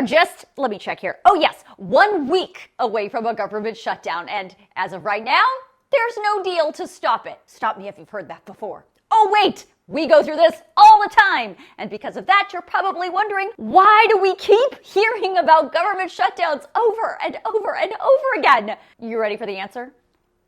are just, let me check here. Oh yes, 1 week away from a government shutdown. And as of right now, there's no deal to stop it. Stop me if you've heard that before. Oh wait, we go through this all the time. And because of that, you're probably wondering, why do we keep hearing about government shutdowns over and over and over again? You ready for the answer?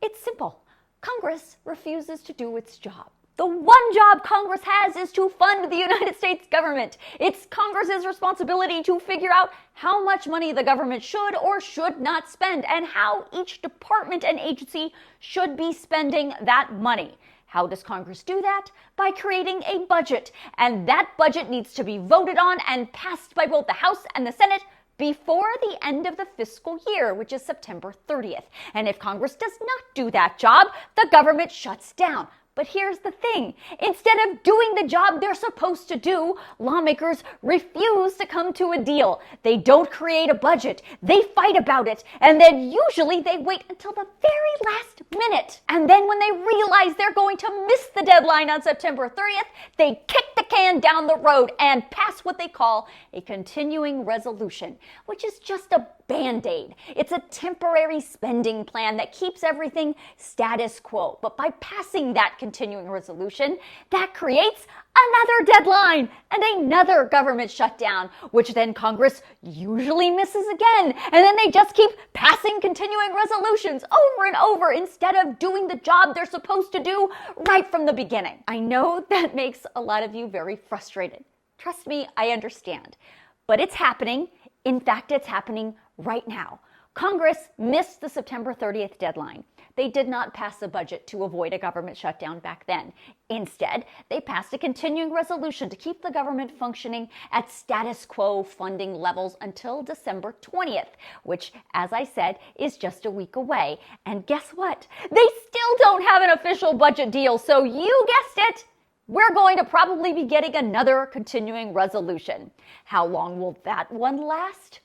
It's simple. Congress refuses to do its job. The one job Congress has is to fund the United States government. It's Congress's responsibility to figure out how much money the government should or should not spend and how each department and agency should be spending that money. How does Congress do that? By creating a budget. And that budget needs to be voted on and passed by both the House and the Senate before the end of the fiscal year, which is September 30th. And if Congress does not do that job, the government shuts down. But here's the thing. Instead of doing the job they're supposed to do, lawmakers refuse to come to a deal. They don't create a budget. They fight about it. And then usually they wait until the very last minute. And then when they realize they're going to miss the deadline on September 30th, they kick the can down the road and pass what they call a continuing resolution, which is just a Band-Aid. It's a temporary spending plan that keeps everything status quo. But by passing that continuing resolution, that creates another deadline and another government shutdown, which then Congress usually misses again. And then they just keep passing continuing resolutions over and over instead of doing the job they're supposed to do right from the beginning. I know that makes a lot of you very frustrated. Trust me, I understand. But it's happening. In fact, it's happening right now. Congress missed the September 30th deadline. They did not pass a budget to avoid a government shutdown back then. Instead, they passed a continuing resolution to keep the government functioning at status quo funding levels until December 20th, which, as I said, is just a week away. And guess what? They still don't have an official budget deal, so you guessed it. We're going to probably be getting another continuing resolution. How long will that one last?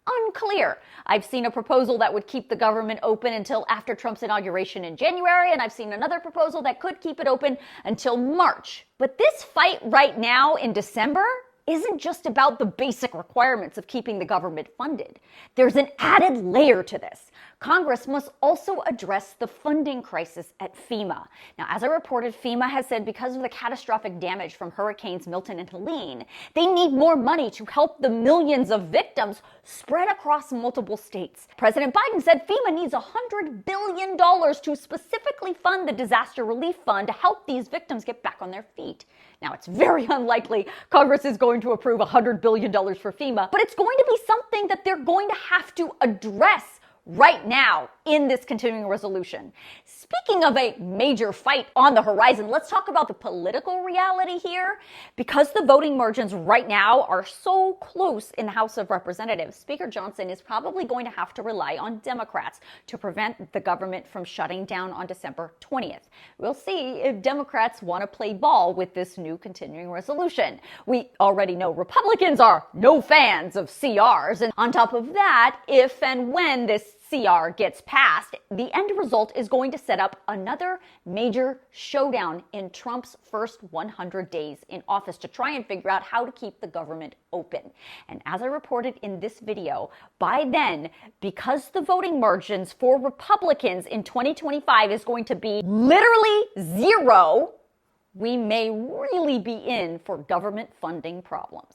Unclear. I've seen a proposal that would keep the government open until after Trump's inauguration in January, and I've seen another proposal that could keep it open until March. But this fight right now in December isn't just about the basic requirements of keeping the government funded. There's an added layer to this. Congress must also address the funding crisis at FEMA. Now, as I reported, FEMA has said because of the catastrophic damage from Hurricanes Milton and Helene, they need more money to help the millions of victims spread across multiple states. President Biden said FEMA needs $100 billion to specifically fund the disaster relief fund to help these victims get back on their feet. Now, it's very unlikely Congress is going to approve $100 billion for FEMA, but it's going to be something that they're going to have to address right now in this continuing resolution. Speaking of a major fight on the horizon, let's talk about the political reality here. Because the voting margins right now are so close in the House of Representatives, Speaker Johnson is probably going to have to rely on Democrats to prevent the government from shutting down on December 20th. We'll see if Democrats want to play ball with this new continuing resolution. We already know Republicans are no fans of CRs, and on top of that, if and when this CR gets passed, the end result is going to set up another major showdown in Trump's first 100 days in office to try and figure out how to keep the government open. And as I reported in this video, by then, because the voting margins for Republicans in 2025 is going to be literally zero, we may really be in for government funding problems.